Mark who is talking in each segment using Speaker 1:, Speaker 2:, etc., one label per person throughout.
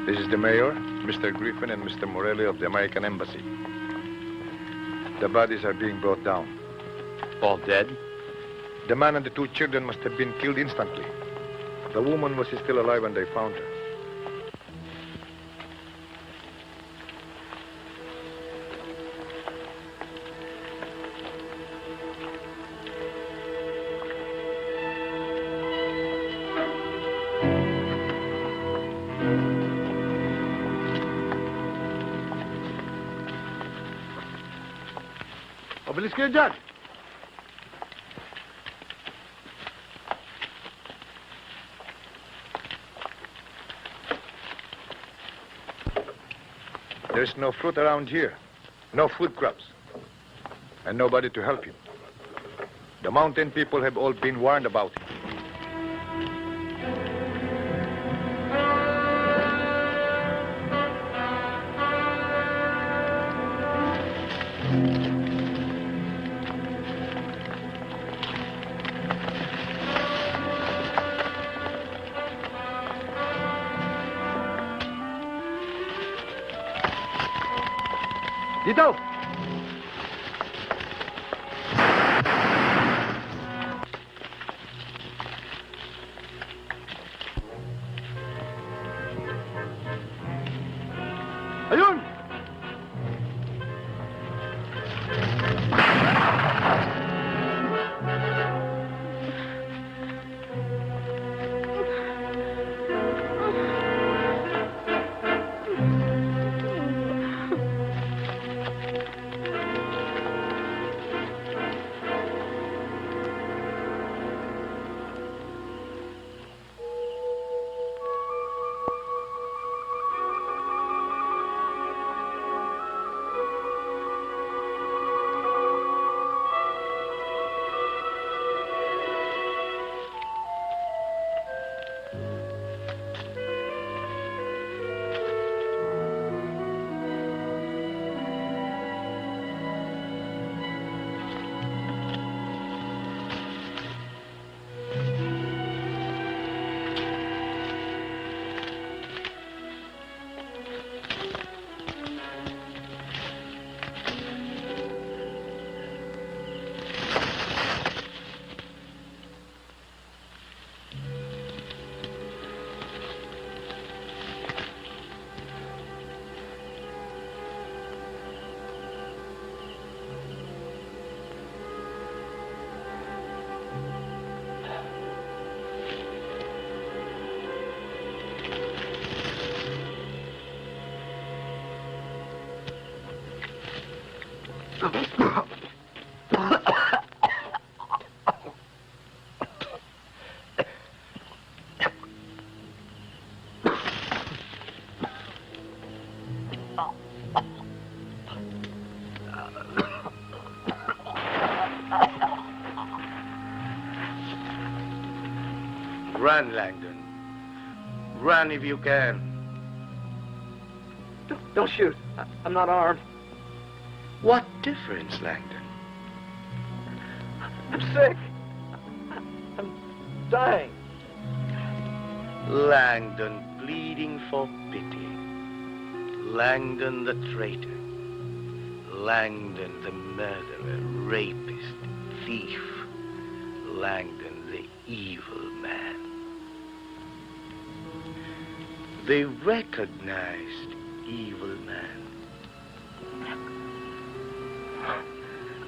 Speaker 1: This is the mayor, Mr. Griffin, and Mr. Morelli of the American Embassy. The bodies are being brought down.
Speaker 2: All dead?
Speaker 1: The man and the 2 children must have been killed instantly. The woman was still alive when they found her.
Speaker 3: Mabilis kayo dyan.
Speaker 1: There's no fruit around here. No food crops. And nobody to help you. The mountain people have all been warned about it.
Speaker 3: Dito! Ayun!
Speaker 4: Run, Langdon. Run if you can.
Speaker 3: Don't shoot. I'm not armed.
Speaker 4: What difference, Langdon?
Speaker 3: I'm sick. I'm dying.
Speaker 4: Langdon pleading for pity. Langdon the traitor. Langdon the murderer, rapist, thief. Langdon the evil man. They recognized evil man.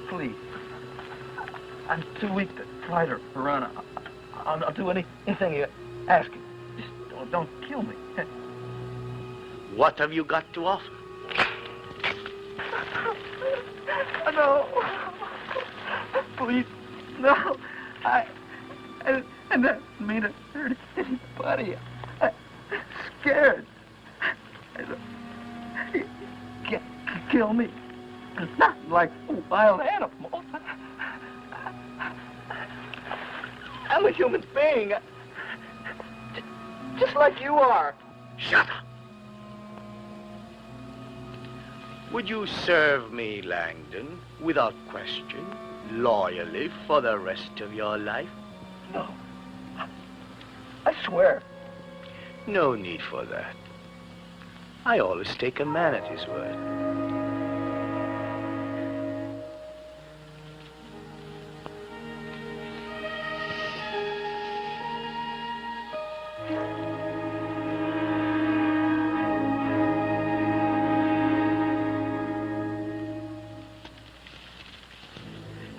Speaker 3: Please. I'm too weak to fight or run. I'll do anything you ask. Just don't kill me.
Speaker 4: What have you got to offer?
Speaker 3: No. Please. No. I didn't mean to hurt anybody. I'm scared. You can't kill me. Not like wild animals. I'm a human being. Just like you are.
Speaker 4: Shut up. Would you serve me, Langdon, without question, loyally for the rest of your life?
Speaker 3: No. I swear.
Speaker 4: No need for that. I always take a man at his word.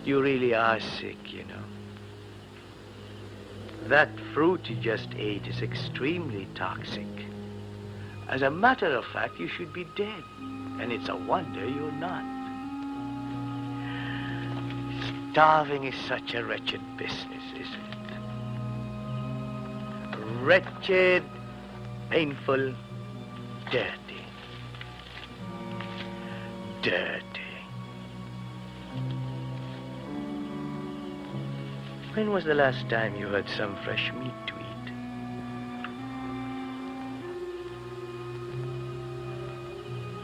Speaker 4: You really are sick, you know. That fruit you just ate is extremely toxic. As a matter of fact, you should be dead. And it's a wonder you're not. Starving is such a wretched business, isn't it? Wretched, painful, dirty. Dirty. When was the last time you had some fresh meat to eat?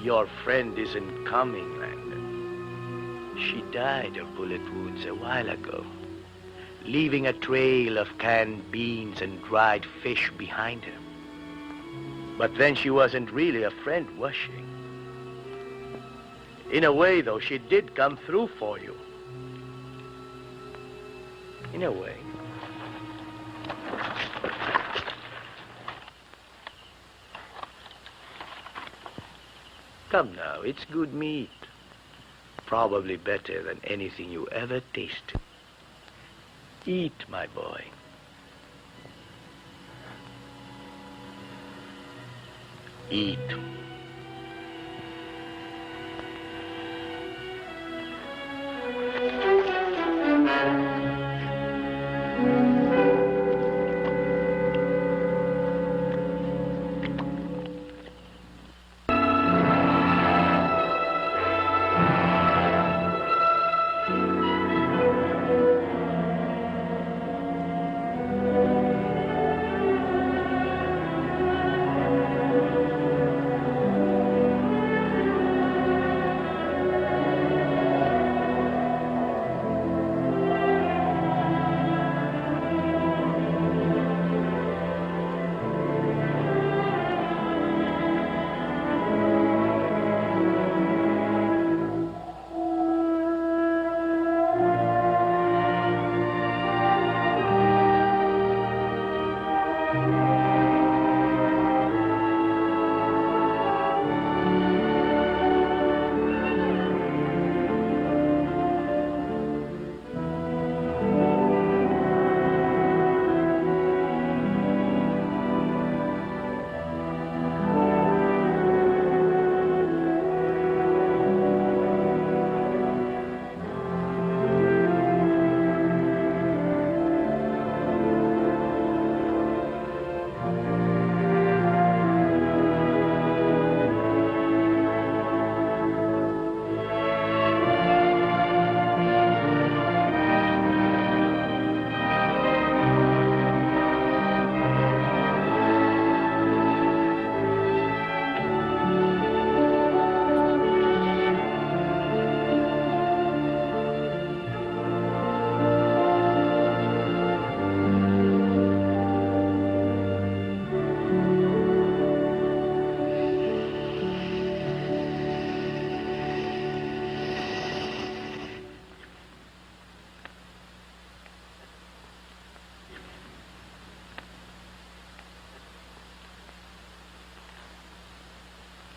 Speaker 4: Your friend isn't coming, Langdon. She died of bullet wounds a while ago, leaving a trail of canned beans and dried fish behind her. But then she wasn't really a friend, was she? In a way, though, she did come through for you. In a way. Come now, it's good meat. Probably better than anything you ever tasted. Eat, my boy. Eat.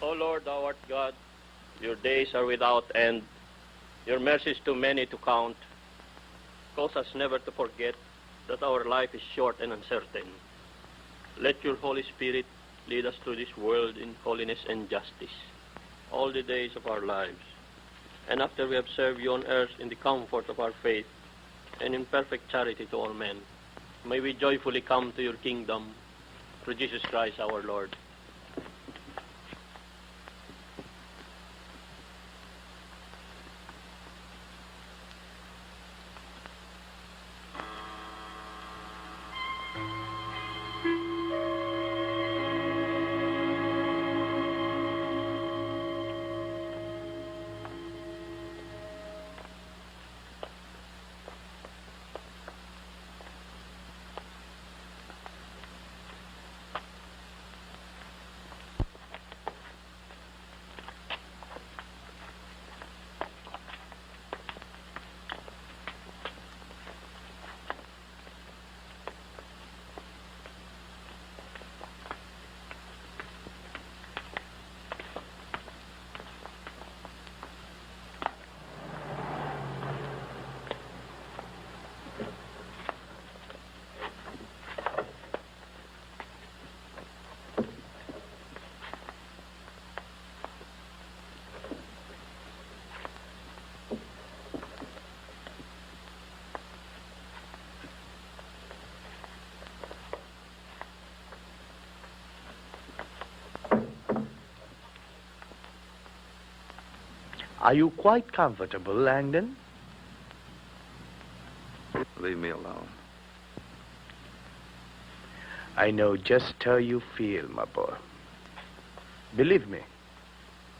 Speaker 2: O Lord, thou art God, your days are without end, your mercies too many to count. Cause us never to forget that our life is short and uncertain. Let your Holy Spirit lead us through this world in holiness and justice, all the days of our lives. And after we have served you on earth in the comfort of our faith and in perfect charity to all men, may we joyfully come to your kingdom through Jesus Christ our Lord.
Speaker 4: Are you quite comfortable, Langdon?
Speaker 5: Leave me alone.
Speaker 4: I know just how you feel, my boy. Believe me,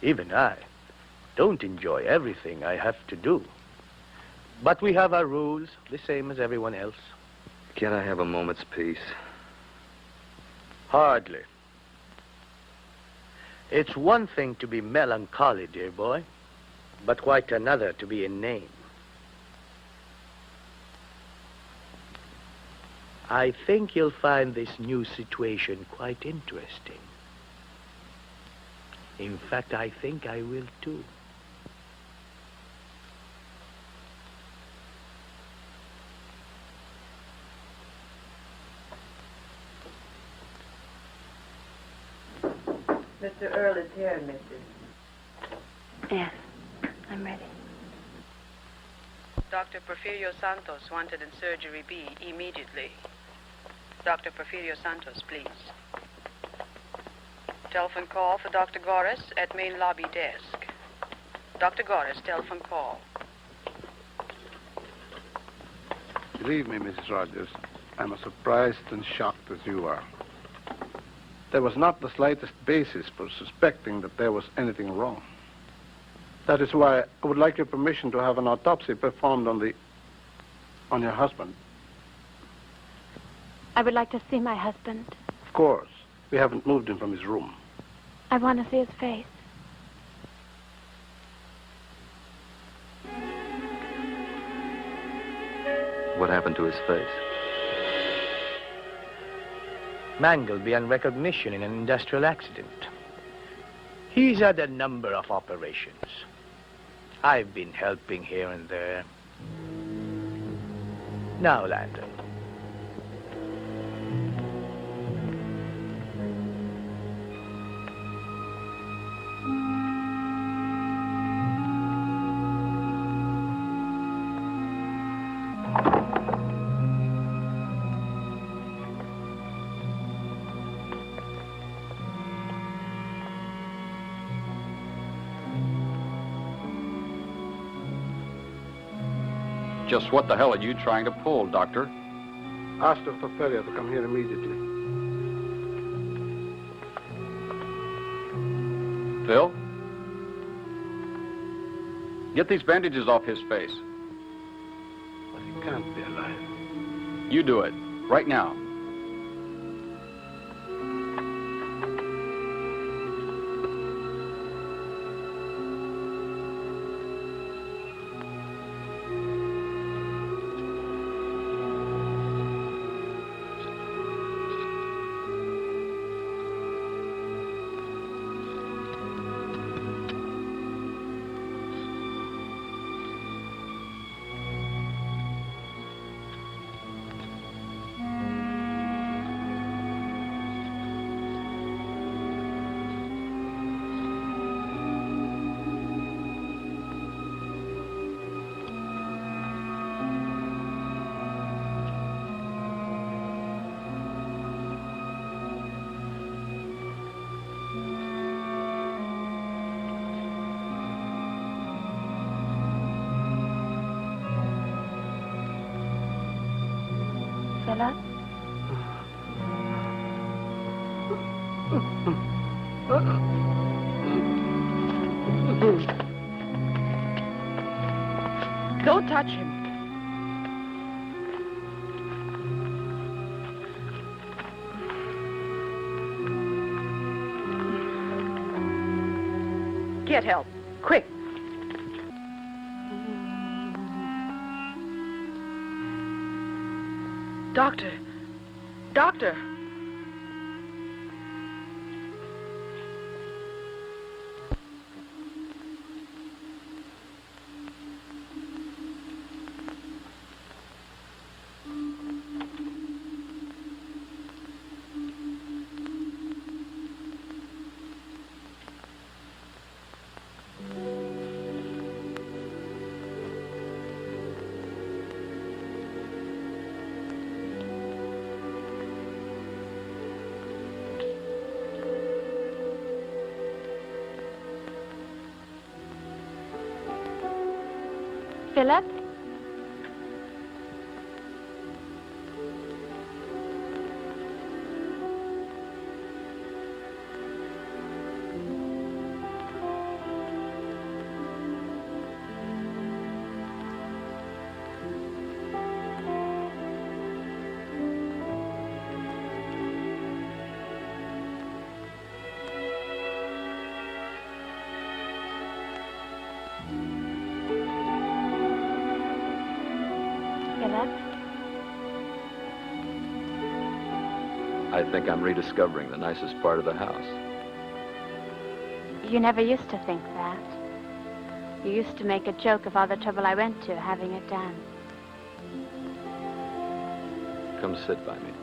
Speaker 4: even I don't enjoy everything I have to do. But we have our rules, the same as everyone else.
Speaker 5: Can't I have a moment's peace?
Speaker 4: Hardly. It's one thing to be melancholy, dear boy, but quite another to be inane. I think you'll find this new situation quite interesting. In fact, I think I will too.
Speaker 6: Mr. Earl is here, Mrs.
Speaker 7: Yes, I'm ready.
Speaker 6: Dr. Porfirio Santos wanted in surgery B immediately. Dr. Porfirio Santos, please. Telephone call for Dr. Goris at main lobby desk. Dr. Goris, telephone call.
Speaker 8: Believe me, Mrs. Rogers, I'm as surprised and shocked as you are. There was not the slightest basis for suspecting that there was anything wrong. That is why I would like your permission to have an autopsy performed on your husband.
Speaker 7: I would like to see my husband.
Speaker 8: Of course. We haven't moved him from his room.
Speaker 7: I want to see his face.
Speaker 5: What happened to his face?
Speaker 4: Mangled beyond recognition in an industrial accident. He's had a number of operations. I've been helping here and there. Now, Landon.
Speaker 9: Just what the hell are you trying to pull, Doctor?
Speaker 8: Ask Dr. Ferrier to come here immediately.
Speaker 9: Phil? Get these bandages off his face.
Speaker 8: But he can't be alive.
Speaker 9: You do it, right now.
Speaker 7: Philip?
Speaker 6: Don't touch him. Get help, quick. Doctor. Doctor.
Speaker 7: Philip?
Speaker 5: I think I'm rediscovering the nicest part of the house.
Speaker 7: You never used to think that. You used to make a joke of all the trouble I went to having it done.
Speaker 5: Come sit by me.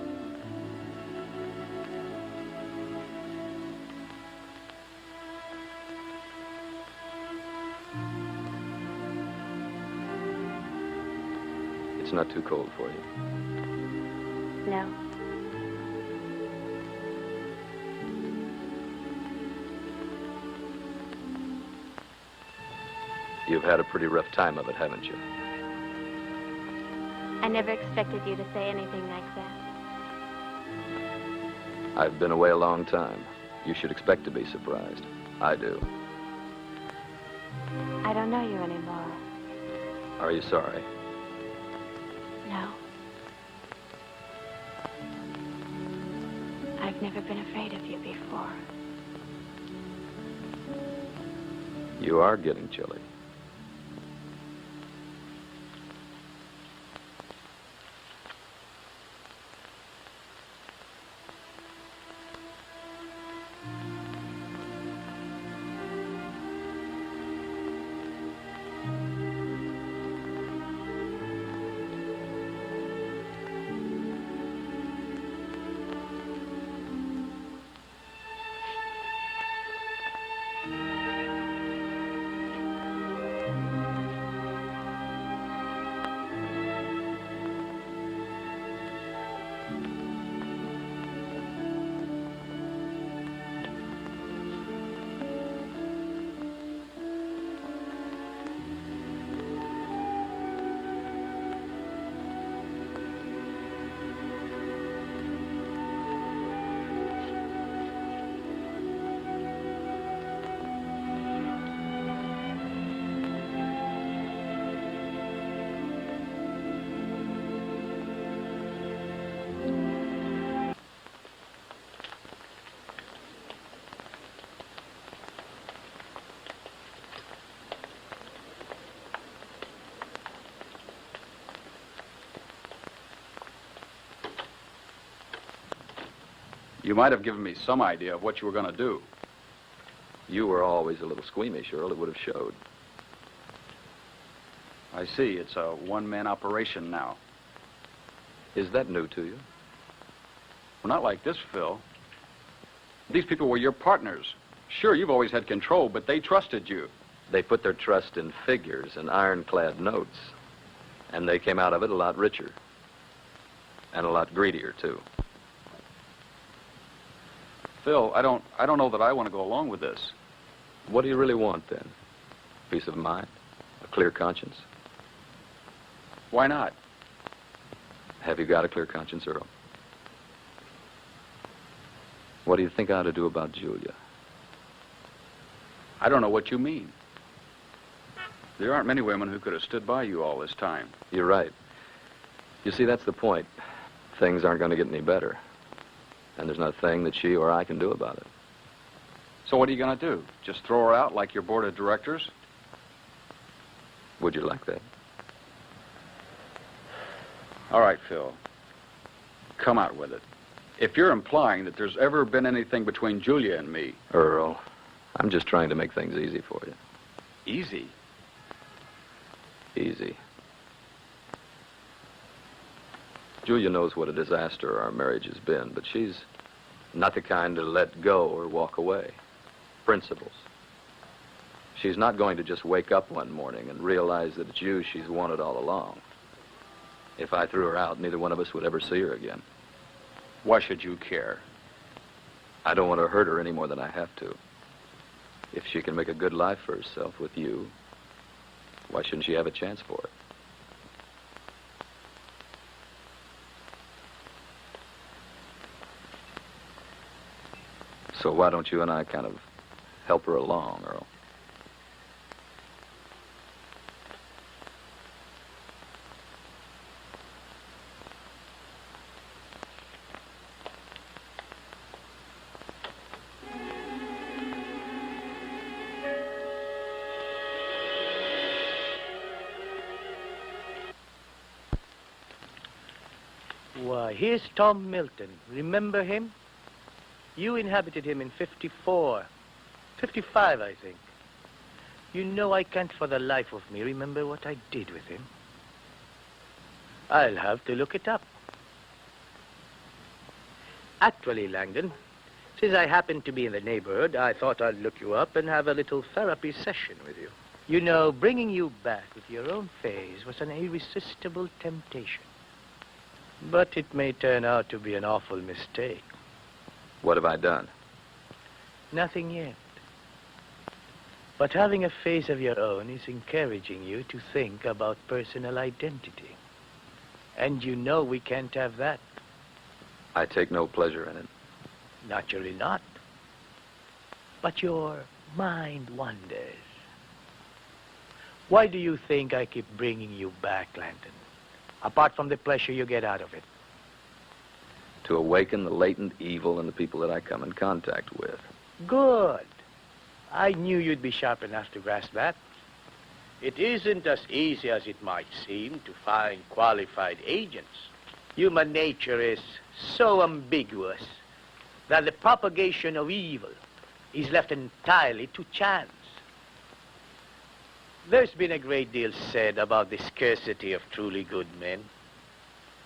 Speaker 5: It's not too cold for you.
Speaker 7: No.
Speaker 5: You've had a pretty rough time of it, haven't you?
Speaker 7: I never expected you to say anything like that.
Speaker 5: I've been away a long time. You should expect to be surprised. I do.
Speaker 7: I don't know you anymore.
Speaker 5: Are you sorry?
Speaker 7: No. I've never been afraid of you before.
Speaker 5: You are getting chilly.
Speaker 9: You might have given me some idea of what you were going to do.
Speaker 5: You were always a little squeamish, Earl. It would have showed.
Speaker 9: I see. It's a one-man operation now.
Speaker 5: Is that new to you?
Speaker 9: Well, not like this, Phil. These people were your partners. Sure, you've always had control, but they trusted you.
Speaker 5: They put their trust in figures and ironclad notes. And they came out of it a lot richer. And a lot greedier, too.
Speaker 9: Phil, I don't know that I want to go along with this.
Speaker 5: What do you really want, then? Peace of mind? A clear conscience?
Speaker 9: Why not?
Speaker 5: Have you got a clear conscience, Earl? What do you think I ought to do about Julia?
Speaker 9: I don't know what you mean. There aren't many women who could have stood by you all this time.
Speaker 5: You're right. You see, that's the point. Things aren't going to get any better. And there's not a thing that she or I can do about it.
Speaker 9: So what are you going to do? Just throw her out like your board of directors?
Speaker 5: Would you like that?
Speaker 9: All right, Phil. Come out with it. If you're implying that there's ever been anything between Julia and me...
Speaker 5: Earl, I'm just trying to make things easy for you.
Speaker 9: Easy?
Speaker 5: Easy. Julia knows what a disaster our marriage has been, but she's not the kind to let go or walk away. Principles. She's not going to just wake up one morning and realize that it's you she's wanted all along. If I threw her out, neither one of us would ever see her again.
Speaker 9: Why should you care?
Speaker 5: I don't want to hurt her any more than I have to. If she can make a good life for herself with you, Why shouldn't she have a chance for it? So why don't you and I kind of help her along, Earl?
Speaker 4: Why, here's Tom Milton. Remember him? You inhabited him in 54. 55, I think. You know, I can't for the life of me remember what I did with him. I'll have to look it up. Actually, Langdon, since I happen to be in the neighborhood, I thought I'd look you up and have a little therapy session with you. You know, bringing you back with your own face was an irresistible temptation. But it may turn out to be an awful mistake.
Speaker 5: What have I done?
Speaker 4: Nothing yet. But having a face of your own is encouraging you to think about personal identity. And you know we can't have that.
Speaker 5: I take no pleasure in it.
Speaker 4: Naturally not. But your mind wanders. Why do you think I keep bringing you back, Langdon? Apart from the pleasure you get out of it.
Speaker 5: To awaken the latent evil in the people that I come in contact with.
Speaker 4: Good. I knew you'd be sharp enough to grasp that. It isn't as easy as it might seem to find qualified agents. Human nature is so ambiguous that the propagation of evil is left entirely to chance. There's been a great deal said about the scarcity of truly good men.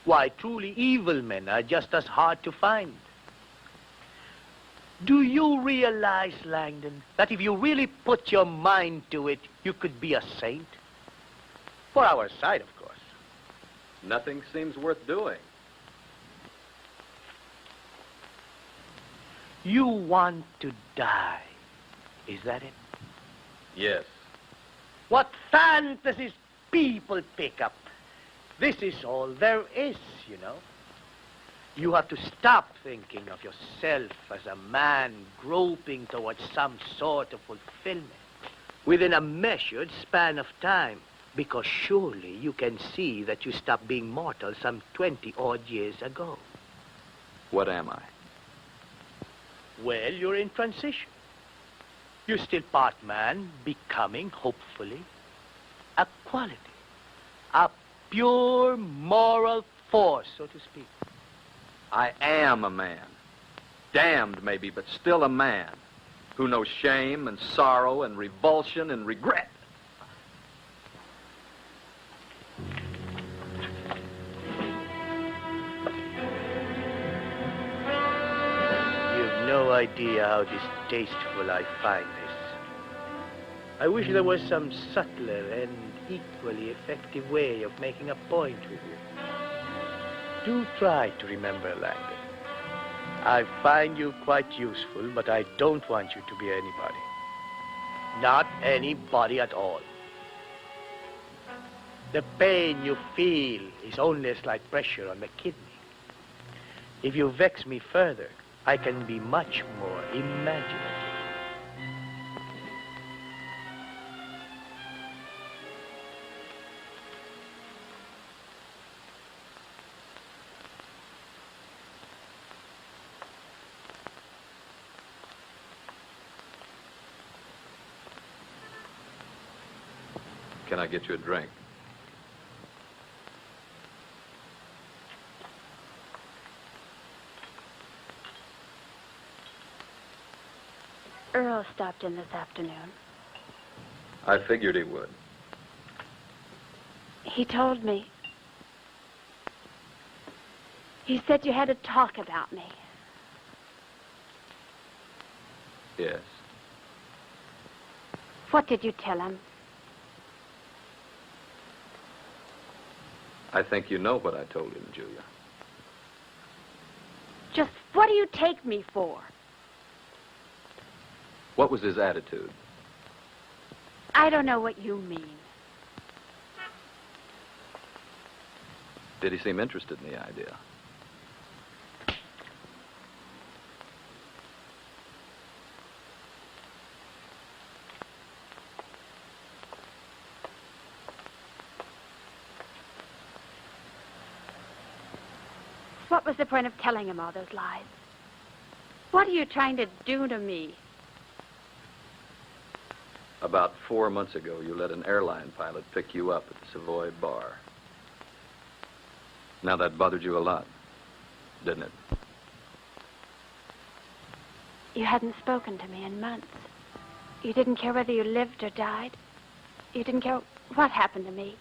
Speaker 4: Why, truly evil men are just as hard to find. Do you realize, Langdon, that if you really put your mind to it, you could be a saint? For our side, of course.
Speaker 5: Nothing seems worth doing.
Speaker 4: You want to die. Is that it?
Speaker 5: Yes.
Speaker 4: What fantasies people pick up. This is all there is, you know. You have to stop thinking of yourself as a man groping towards some sort of fulfillment within a measured span of time, because surely you can see that you stopped being mortal some 20-odd years ago.
Speaker 5: What am I?
Speaker 4: Well, you're in transition. You're still part man, becoming, hopefully, a quality, a pure moral force, so to speak.
Speaker 5: I am a man. Damned, maybe, but still a man who knows shame and sorrow and revulsion and regret.
Speaker 4: You've no idea how distasteful I find this. I wish there was some subtler and equally effective way of making a point with you. Do try to remember, Langdon. I find you quite useful, but I don't want you to be anybody. Not anybody at all. The pain you feel is only a slight pressure on the kidney. If you vex me further, I can be much more imaginative.
Speaker 5: Can I get you a drink?
Speaker 7: Earl stopped in this afternoon.
Speaker 5: I figured he would.
Speaker 7: He told me. He said you had to talk about me.
Speaker 5: Yes.
Speaker 7: What did you tell him?
Speaker 5: I think you know what I told him, Julia.
Speaker 7: Just what do you take me for?
Speaker 5: What was his attitude?
Speaker 7: I don't know what you mean.
Speaker 5: Did he seem interested in the idea?
Speaker 7: What was the point of telling him all those lies? What are you trying to do to me?
Speaker 5: About 4 months ago, you let an airline pilot pick you up at the Savoy bar. Now, that bothered you a lot, didn't it?
Speaker 7: You hadn't spoken to me in months. You didn't care whether you lived or died. You didn't care what happened to me.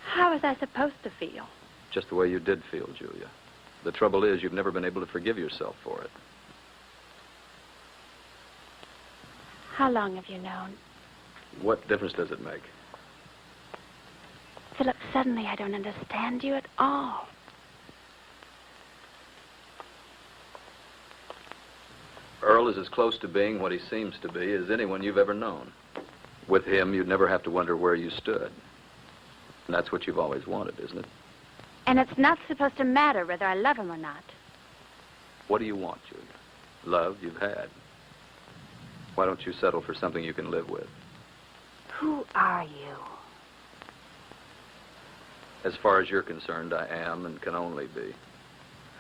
Speaker 7: How was I supposed to feel?
Speaker 5: Just the way you did feel, Julia. The trouble is, you've never been able to forgive yourself for it.
Speaker 7: How long have you known?
Speaker 5: What difference does it make?
Speaker 7: Philip, suddenly I don't understand you at all.
Speaker 5: Earl is as close to being what he seems to be as anyone you've ever known. With him, you'd never have to wonder where you stood. And that's what you've always wanted, isn't it?
Speaker 7: And it's not supposed to matter whether I love him or not.
Speaker 5: What do you want, Julia? Love you've had. Why don't you settle for something you can live with?
Speaker 7: Who are you?
Speaker 5: As far as you're concerned, I am and can only be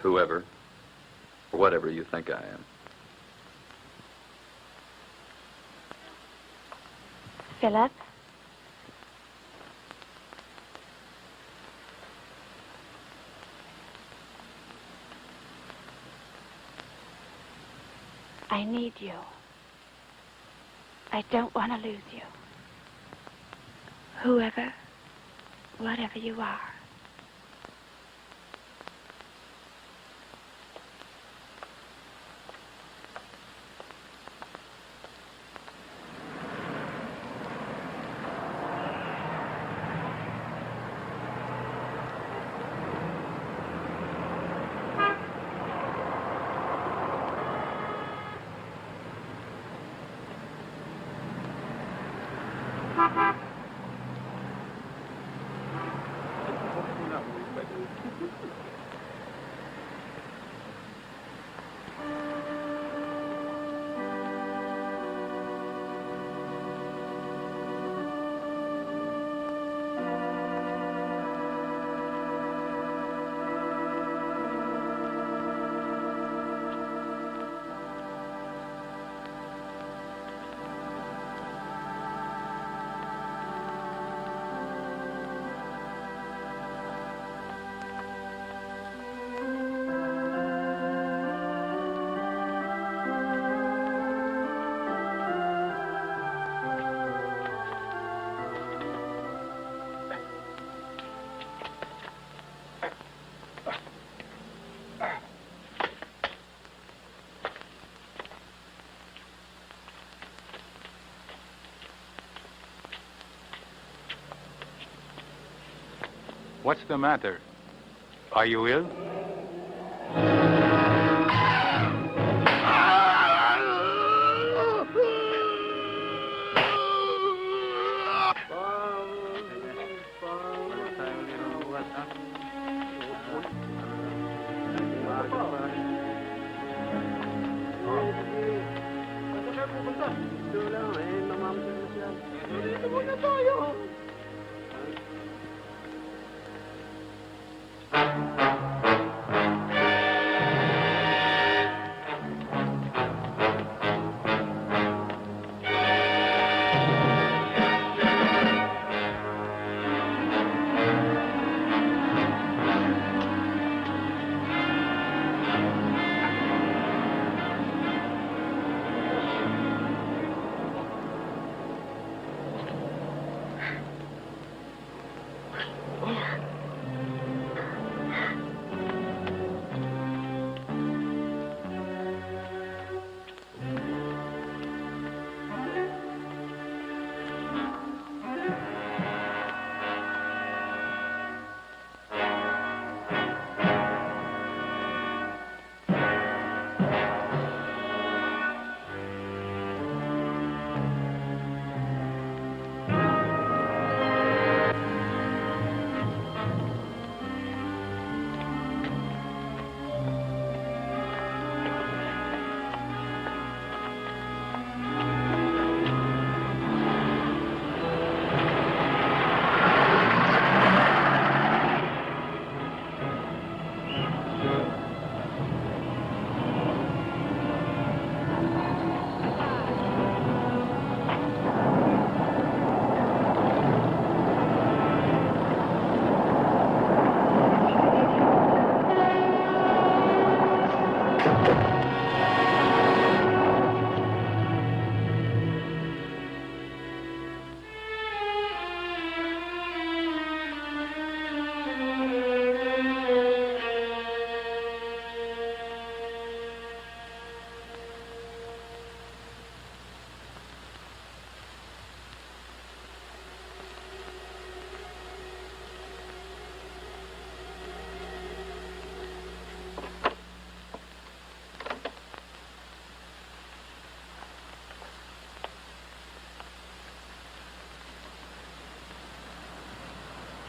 Speaker 5: whoever or whatever you think I am.
Speaker 7: Philip? I need you. I don't want to lose you. Whoever, whatever you are.
Speaker 1: What's the matter? Are you ill?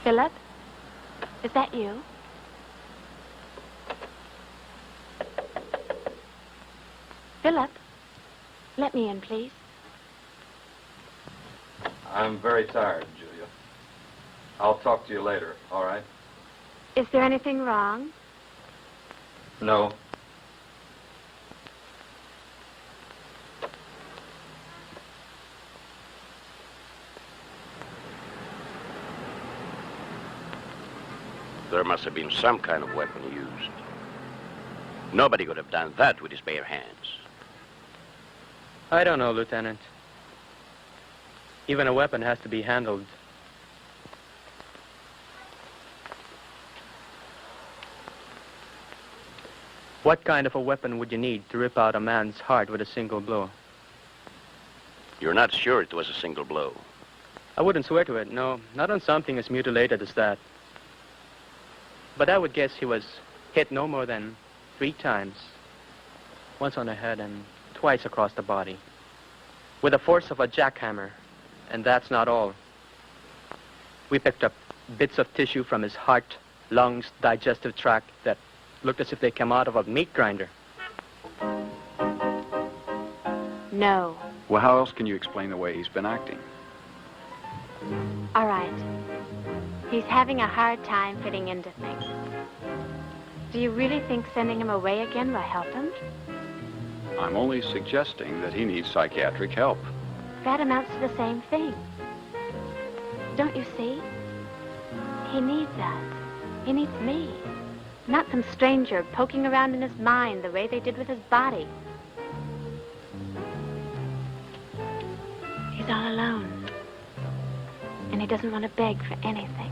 Speaker 7: Philip? Is that you? Philip? Let me in, please.
Speaker 5: I'm very tired, Julia. I'll talk to you later, all right?
Speaker 7: Is there anything wrong?
Speaker 5: No.
Speaker 4: There must have been some kind of weapon used. Nobody could have done that with his bare hands.
Speaker 10: I don't know, Lieutenant. Even a weapon has to be handled. What kind of a weapon would you need to rip out a man's heart with a single blow?
Speaker 4: You're not sure it was a single blow?
Speaker 10: I wouldn't swear to it, no. Not on something as mutilated as that. But I would guess he was hit no more than 3 times. Once on the head and twice across the body. With the force of a jackhammer. And that's not all. We picked up bits of tissue from his heart, lungs, digestive tract that looked as if they came out of a meat grinder.
Speaker 7: No.
Speaker 9: Well, how else can you explain the way he's been acting?
Speaker 7: All right. He's having a hard time fitting into things. Do you really think sending him away again will help him?
Speaker 9: I'm only suggesting that he needs psychiatric help.
Speaker 7: That amounts to the same thing. Don't you see? He needs that. He needs me. Not some stranger poking around in his mind the way they did with his body. He's all alone. And he doesn't want to beg for anything.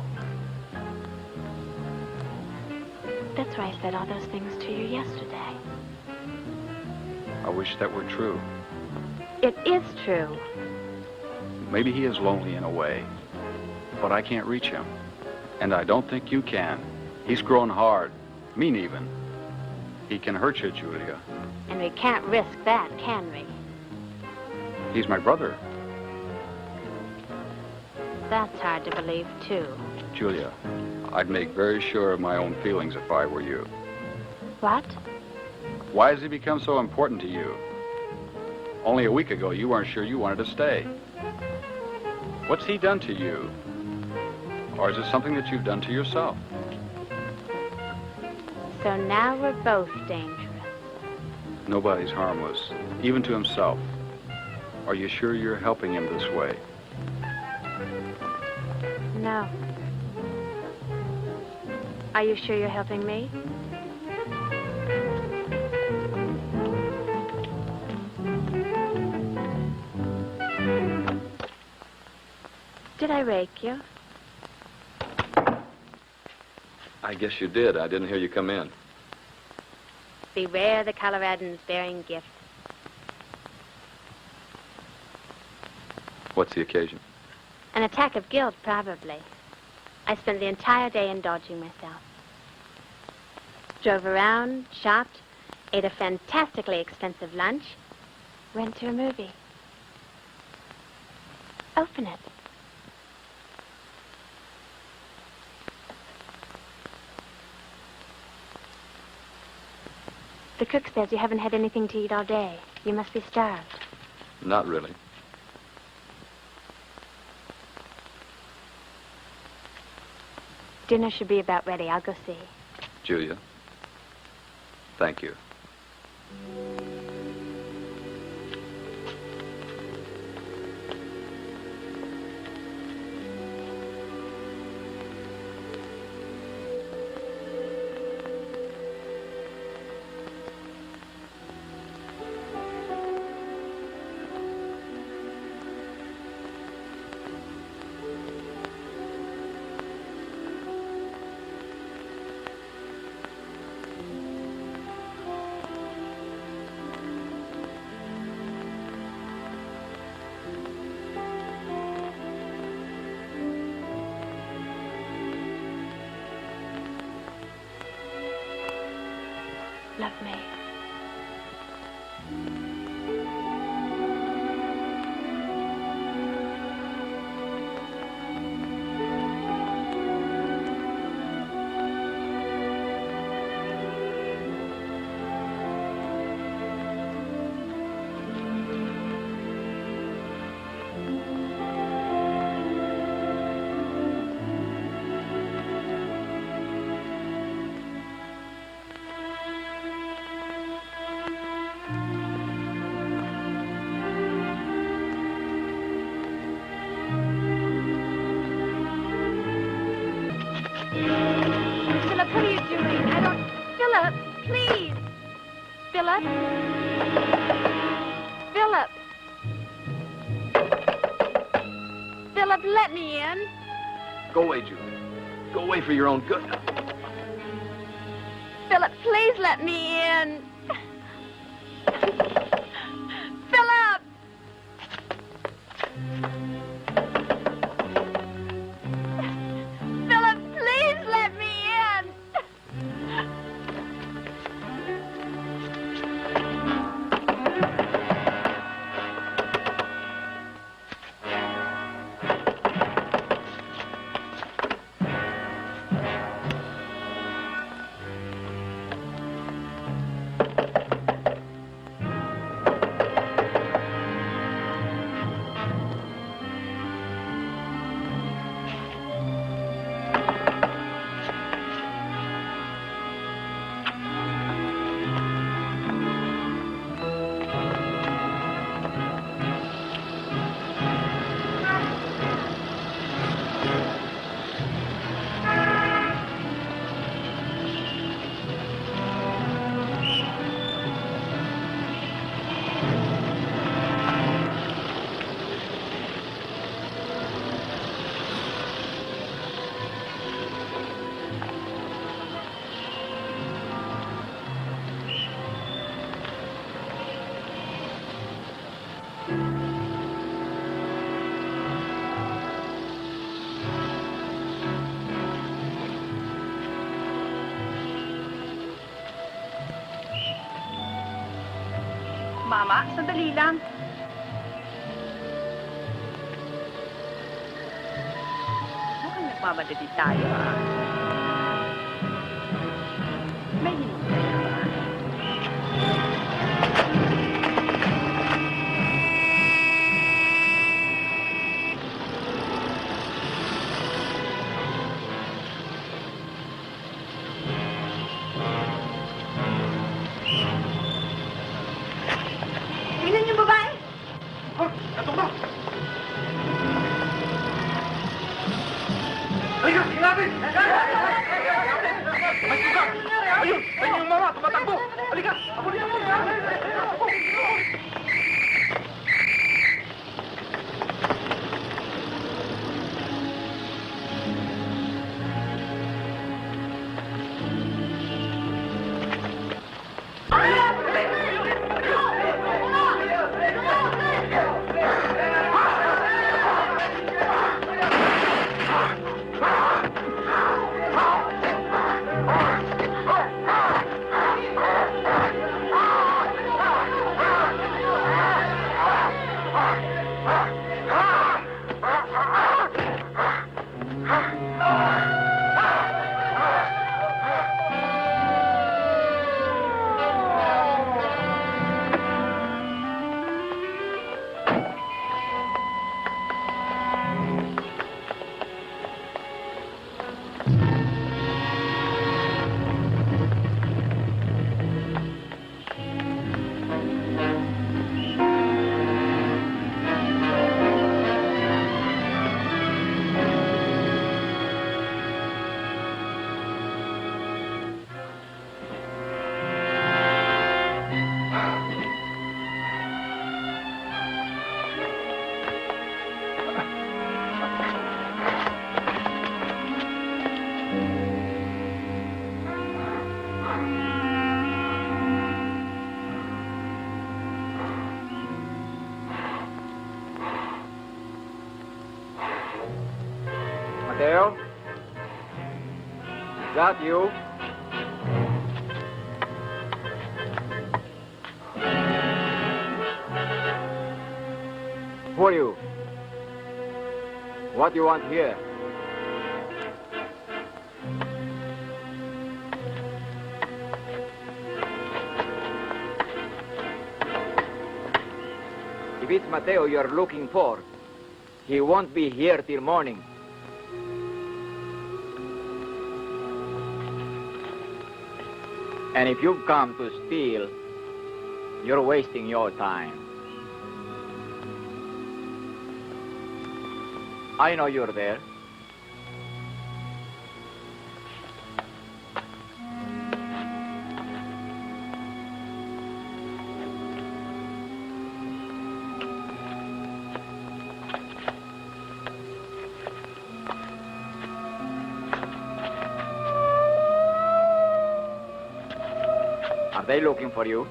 Speaker 7: That's why I said all those things to you yesterday.
Speaker 9: I wish that were true.
Speaker 7: It is true.
Speaker 9: Maybe he is lonely in a way, but I can't reach him. And I don't think you can. He's grown hard, mean even. He can hurt you, Julia.
Speaker 7: And we can't risk that, can we?
Speaker 9: He's my brother.
Speaker 7: That's hard to believe, too.
Speaker 9: Julia, I'd make very sure of my own feelings if I were you.
Speaker 7: What?
Speaker 9: Why has he become so important to you? Only a week ago, you weren't sure you wanted to stay. What's he done to you? Or is it something that you've done to yourself?
Speaker 7: So now we're both dangerous.
Speaker 9: Nobody's harmless, even to himself. Are you sure you're helping him this way?
Speaker 7: No. Are you sure you're helping me? Did I rake you?
Speaker 5: I guess you did. I didn't hear you come in.
Speaker 7: Beware the Coloradans bearing gifts.
Speaker 5: What's the occasion?
Speaker 7: An attack of guilt, probably. I spent the entire day indulging myself. Drove around, shopped, ate a fantastically expensive lunch, went to a movie. Open it. The cook says you haven't had anything to eat all day. You must be starved.
Speaker 5: Not really.
Speaker 7: Dinner should be about ready. I'll go see.
Speaker 5: Julia, thank you.
Speaker 7: love me.
Speaker 11: Philip, let me in.
Speaker 5: Go away, Julie. Go away for your own good.
Speaker 11: Philip, please let me in. Philip! Philip, please let me in.
Speaker 6: Mama, sandali lang. Mukhang nagmamadali tayo, ha? May hinintay ka ba?
Speaker 11: Tingnan yung babae.
Speaker 3: Ito ba? Halika, tingnan! May suga! Ayun! Ayun yung mama! Tumatakbo! Halika! Ako niya!
Speaker 12: Mateo? Is that you? for you? What do you want here? If it's Mateo you're looking for, he won't be here till morning. And if you've come to steal, you're wasting your time. I know you're there. Are they looking for you?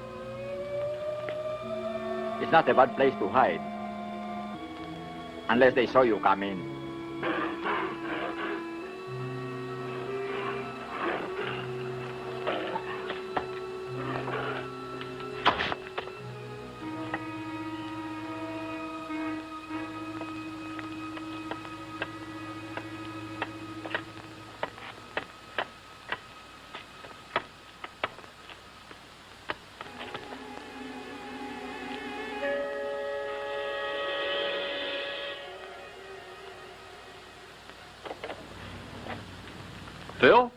Speaker 12: It's not a bad place to hide. Unless they saw you come in.
Speaker 9: Phil?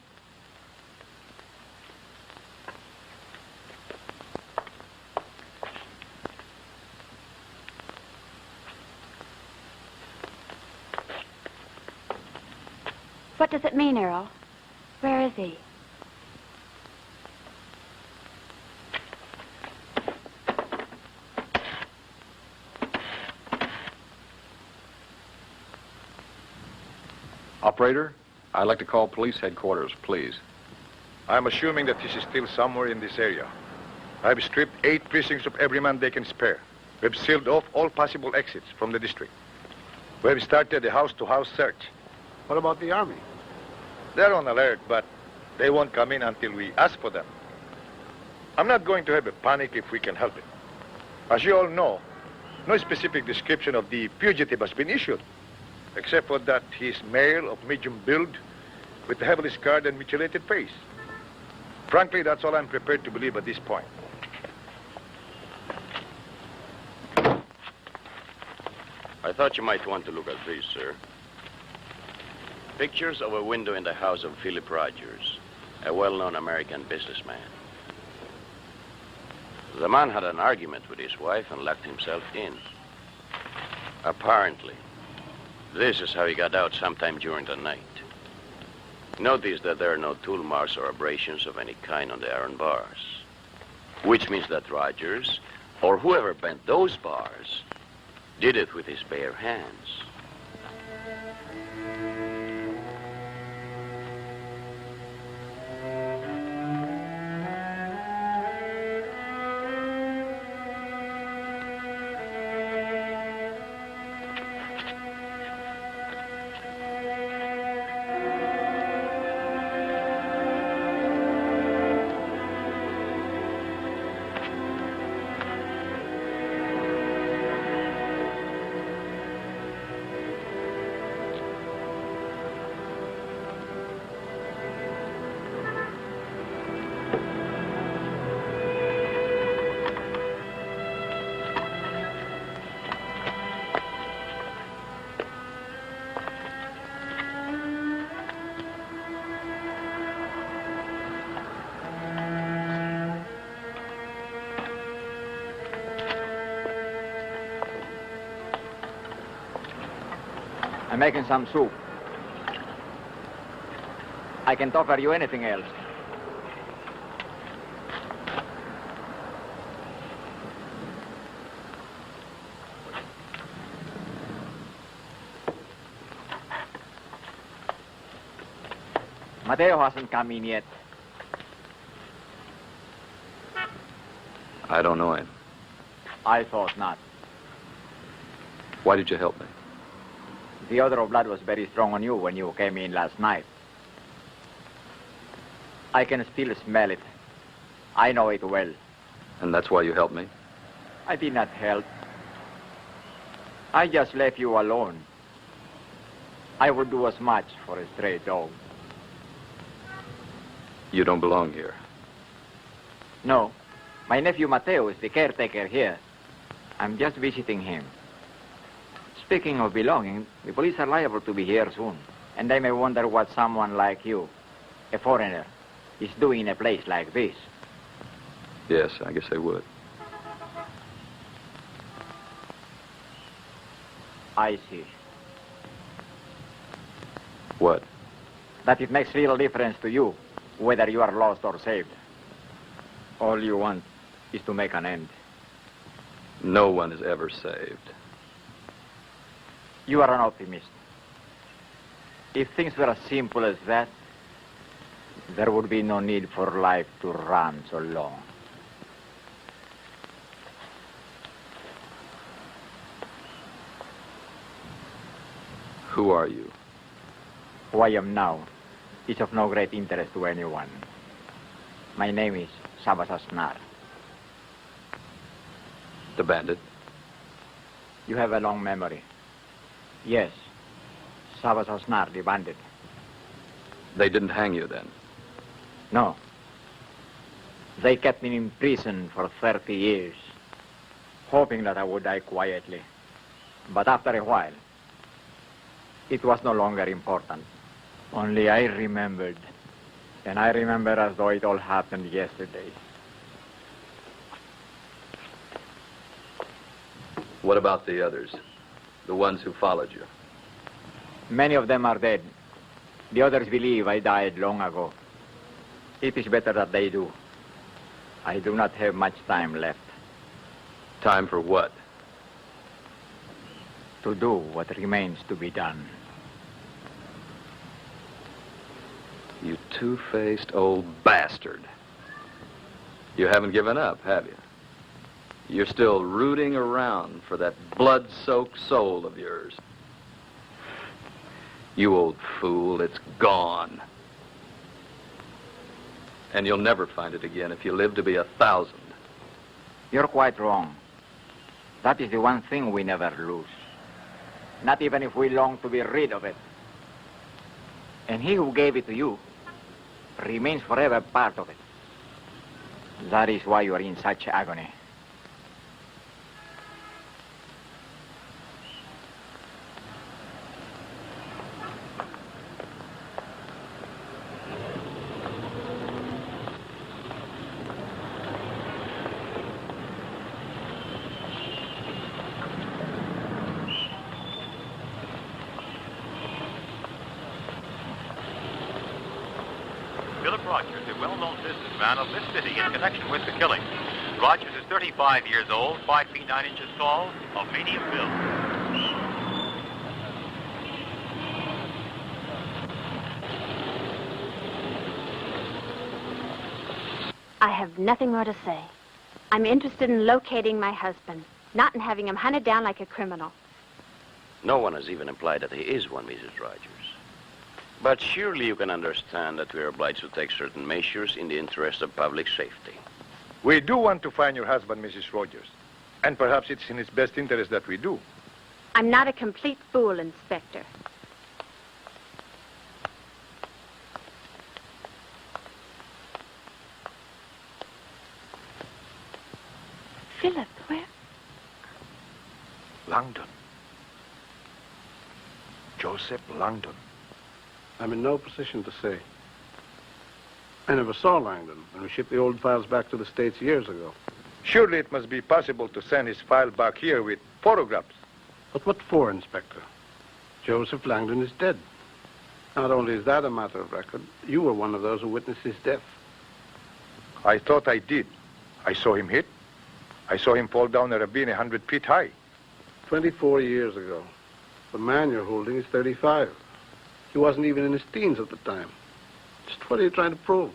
Speaker 7: What does it mean, Earl? Where is he?
Speaker 9: Operator, I'd like to call police headquarters, please.
Speaker 1: I'm assuming that this is still somewhere in this area. I've stripped 8 precincts of every man they can spare. We've sealed off all possible exits from the district. We've started a house-to-house search.
Speaker 8: What about the army?
Speaker 1: They're on alert, but they won't come in until we ask for them. I'm not going to have a panic if we can help it. As you all know, no specific description of the fugitive has been issued, except for that he's male, of medium build, with a heavily scarred and mutilated face. Frankly, that's all I'm prepared to believe at this point.
Speaker 2: I thought you might want to look at these, sir. Pictures of a window in the house of Philip Rogers, a well-known American businessman. The man had an argument with his wife and locked himself in. Apparently, this is how he got out sometime during the night. Notice that there are no tool marks or abrasions of any kind on the iron bars, which means that Rogers, or whoever bent those bars, did it with his bare hands.
Speaker 12: I'm making some soup. I can't offer you anything else. Mateo hasn't come in yet.
Speaker 5: I don't know him.
Speaker 12: I thought not.
Speaker 5: Why did you help me?
Speaker 12: The odor of blood was very strong on you when you came in last night. I can still smell it. I know it well.
Speaker 5: And that's why you helped me?
Speaker 12: I did not help. I just left you alone. I would do as much for a stray dog.
Speaker 5: You don't belong here.
Speaker 12: No. My nephew Mateo is the caretaker here. I'm just visiting him. Speaking of belonging, the police are liable to be here soon. And they may wonder what someone like you, a foreigner, is doing in a place like this.
Speaker 5: Yes, I guess they would.
Speaker 12: I see.
Speaker 5: What?
Speaker 12: That it makes little difference to you whether you are lost or saved. All you want is to make an end.
Speaker 5: No one is ever saved.
Speaker 12: You are an optimist. If things were as simple as that, there would be no need for life to run so long.
Speaker 5: Who are you?
Speaker 12: Who I am now is of no great interest to anyone. My name is Sabasasnar.
Speaker 5: The bandit?
Speaker 12: You have a long memory. Yes, Sabasasnar, the bandit.
Speaker 5: They didn't hang you then?
Speaker 12: No. They kept me in prison for 30 years, hoping that I would die quietly. But after a while, it was no longer important. Only I remembered. And I remember as though it all happened yesterday.
Speaker 5: What about the others? The ones who followed you?
Speaker 12: Many of them are dead. The others believe I died long ago. It is better that they do. I do not have much time left.
Speaker 5: Time for what?
Speaker 12: To do what remains to be done.
Speaker 5: You two-faced old bastard. You haven't given up, have you? You're still rooting around for that blood-soaked soul of yours. You old fool, it's gone. And you'll never find it again if you live to be 1,000.
Speaker 12: You're quite wrong. That is the one thing we never lose. Not even if we long to be rid of it. And he who gave it to you remains forever part of it. That is why you are in such agony.
Speaker 13: Philip Rogers, a well-known businessman of this city in connection with the killing. Rogers is 35 years old, 5 feet 9 inches tall, of medium build.
Speaker 7: I have nothing more to say. I'm interested in locating my husband, not in having him hunted down like a criminal.
Speaker 14: No one has even implied that he is one, Mrs. Rogers. But surely you can understand that we are obliged to take certain measures in the interest of public safety.
Speaker 1: We do want to find your husband, Mrs. Rogers. And perhaps it's in his best interest that we do.
Speaker 7: I'm not a complete fool, Inspector. Philip, where?
Speaker 1: Langdon. Joseph Langdon.
Speaker 8: I'm in no position to say. I never saw Langdon, and we shipped the old files back to the States years ago.
Speaker 1: Surely it must be possible to send his file back here with photographs.
Speaker 8: But what for, Inspector? Joseph Langdon is dead. Not only is that a matter of record, you were one of those who witnessed his death.
Speaker 1: I thought I did. I saw him hit. I saw him fall down a ravine 100 feet high.
Speaker 8: 24 years ago. The man you're holding is 35. He wasn't even in his teens at the time. Just what are you trying to prove?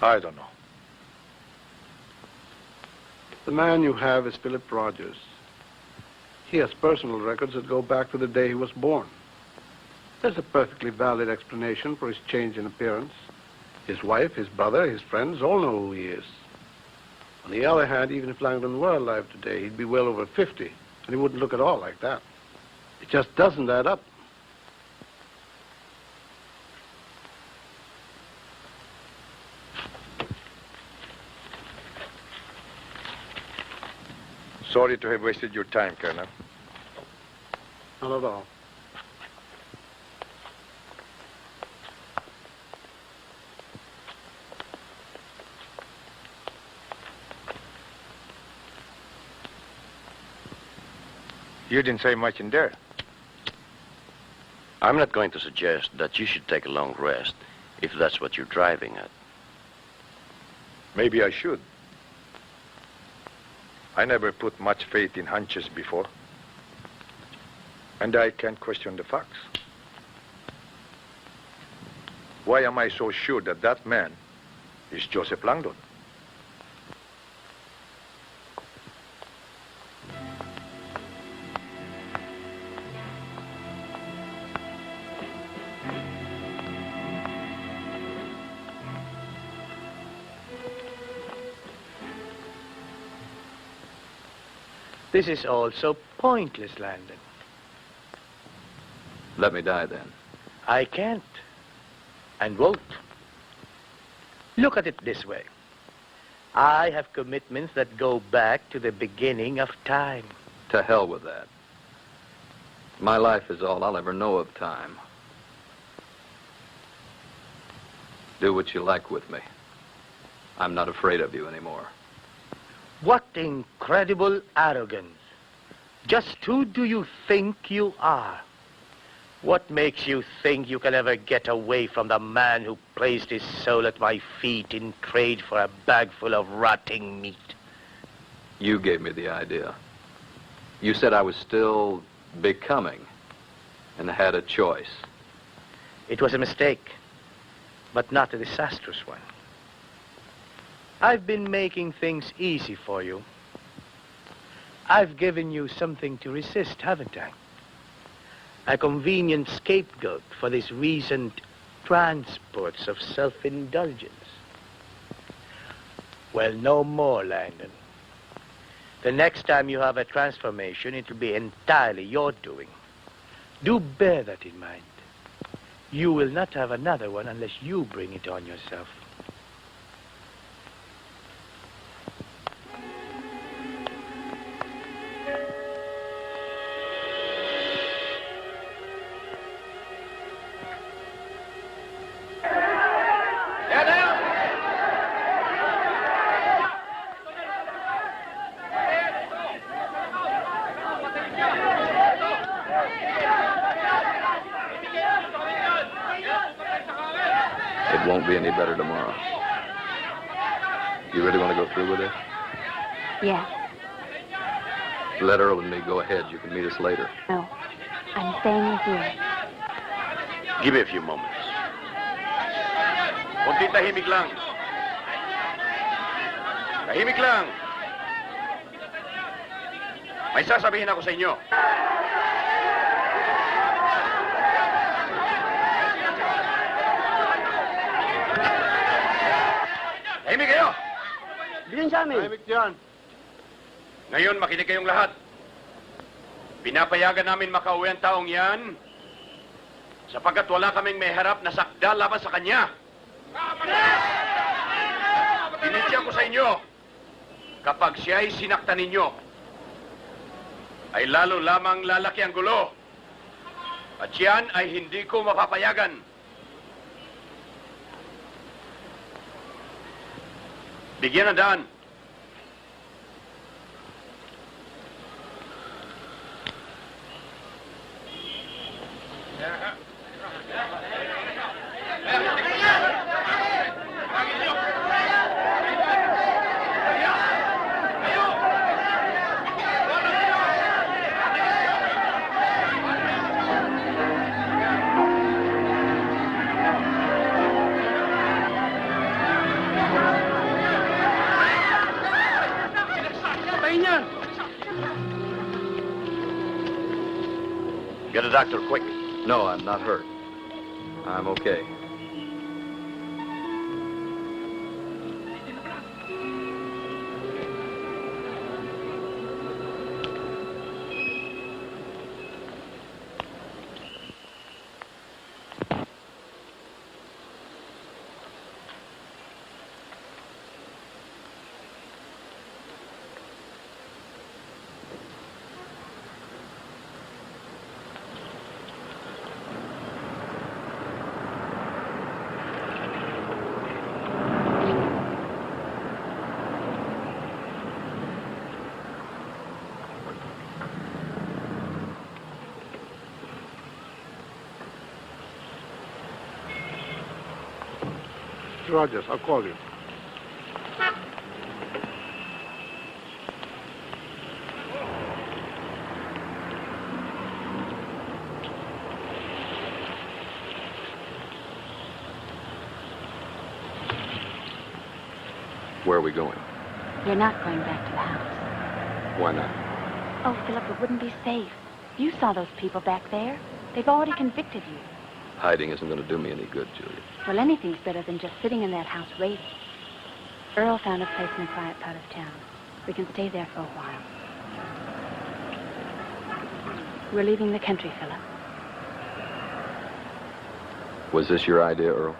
Speaker 1: I don't know.
Speaker 8: The man you have is Philip Rogers. He has personal records that go back to the day he was born. There's a perfectly valid explanation for his change in appearance. His wife, his brother, his friends all know who he is. On the other hand, even if Langdon were alive today, he'd be well over 50, and he wouldn't look at all like that. It just doesn't add up.
Speaker 1: Sorry to have wasted your time, Colonel.
Speaker 8: Not at all.
Speaker 1: You didn't say much in there.
Speaker 14: I'm not going to suggest that you should take a long rest if that's what you're driving at.
Speaker 1: Maybe I should. I never put much faith in hunches before. And I can't question the facts. Why am I so sure that that man is Joseph Langdon?
Speaker 4: This is all so pointless, Langdon.
Speaker 5: Let me die then.
Speaker 4: I can't and won't. Look at it this way. I have commitments that go back to the beginning of time.
Speaker 5: To hell with that. My life is all I'll ever know of time. Do what you like with me. I'm not afraid of you anymore.
Speaker 4: What incredible arrogance. Just who do you think you are? What makes you think you can ever get away from the man who placed his soul at my feet in trade for a bag full of rotting meat?
Speaker 5: You gave me the idea. You said I was still becoming and had a choice.
Speaker 4: It was a mistake, but not a disastrous one. I've been making things easy for you. I've given you something to resist, haven't I? A convenient scapegoat for these recent transports of self-indulgence. Well, no more, Langdon. The next time you have a transformation, it'll be entirely your doing. Do bear that in mind. You will not have another one unless you bring it on yourself.
Speaker 5: It won't be any better tomorrow. You really want to go through with it?
Speaker 7: Yeah.
Speaker 5: Let Earl and me go ahead. You can meet us later.
Speaker 7: No. I'm staying with you.
Speaker 14: Give me a few moments. Kunti tahimik lang. Tahimik lang. May sasabihin ako sa inyo. Tahimik kayo!
Speaker 3: Bilhin sa amin.
Speaker 8: Tahimik dyan.
Speaker 14: Ngayon, makinig kayong lahat. Pinapayagan namin makauwi ang taong yan sapagkat wala kaming may harap na sakda laban sa kanya. Tinitya ko sa inyo, kapag siya'y sinaktan ninyo, ay lalo lamang lalaki ang gulo. At yan ay hindi ko mapapayagan. Bigyan ng daan. Get a doctor, quick.
Speaker 5: No, I'm not hurt. I'm okay.
Speaker 8: Rogers, I'll call you.
Speaker 5: Where are we going?
Speaker 7: You're not going back to the house.
Speaker 5: Why not?
Speaker 7: Oh, Philip, it wouldn't be safe. You saw those people back there. They've already convicted you.
Speaker 5: Hiding isn't going to do me any good, Julia.
Speaker 7: Well, anything's better than just sitting in that house waiting. Earl found a place in a quiet part of town. We can stay there for a while. We're leaving the country, Philip.
Speaker 5: Was this your idea, Earl?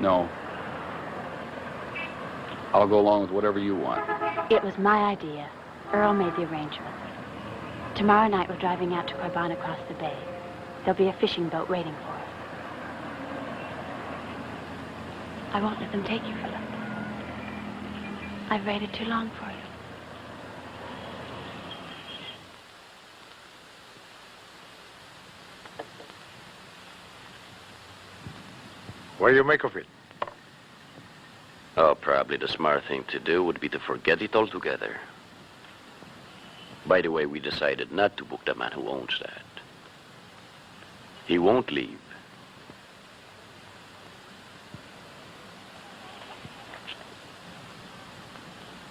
Speaker 9: No. I'll go along with whatever you want.
Speaker 7: It was my idea. Earl made the arrangements. Tomorrow night we're driving out to Corbin across the bay. There'll be a fishing boat waiting for us. I won't let them take you, Philip. I've waited too long for you.
Speaker 1: What do you make of it?
Speaker 15: Oh, probably the smart thing to do would be to forget it altogether. By the way, we decided not to book the man who owns that. He won't leave.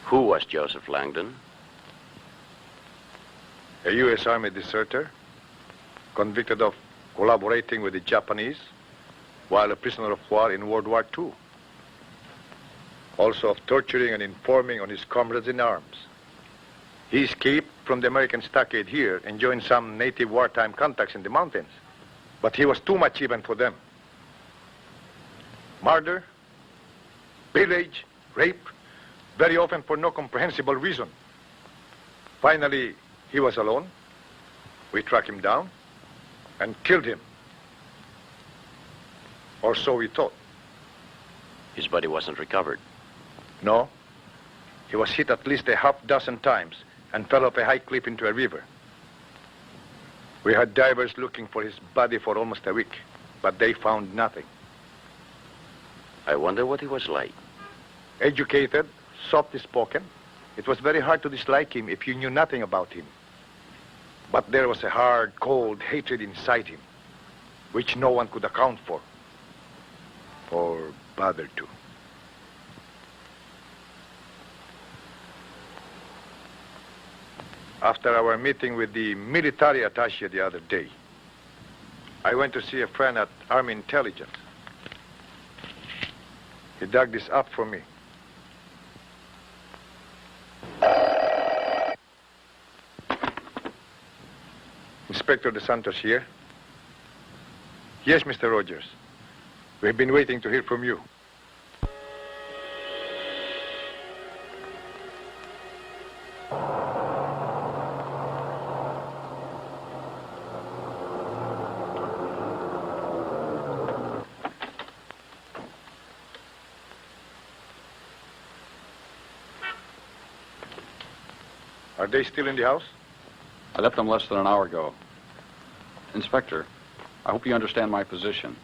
Speaker 15: Who was Joseph Langston?
Speaker 1: A U.S. Army deserter, convicted of collaborating with the Japanese while a prisoner of war in World War II. Also of torturing and informing on his comrades in arms. He escaped from the American stockade here and joined some native wartime contacts in the mountains. But he was too much even for them. Murder, pillage, rape, very often for no comprehensible reason. Finally, he was alone. We tracked him down and killed him. Or so we thought.
Speaker 15: His body wasn't recovered.
Speaker 1: No. He was hit at least a half-dozen times and fell off a high cliff into a river. We had divers looking for his body for almost a week, but they found nothing.
Speaker 15: I wonder what he was like.
Speaker 1: Educated, soft-spoken. It was very hard to dislike him if you knew nothing about him. But there was a hard, cold hatred inside him, which no one could account for, or bother to. After our meeting with the military attaché the other day, I went to see a friend at Army Intelligence. He dug this up for me. Inspector De Santos here. Yes, Mr. Rogers. We've been waiting to hear from you. Are they still in the house?
Speaker 9: I left them less than an hour ago. Inspector, I hope you understand my position.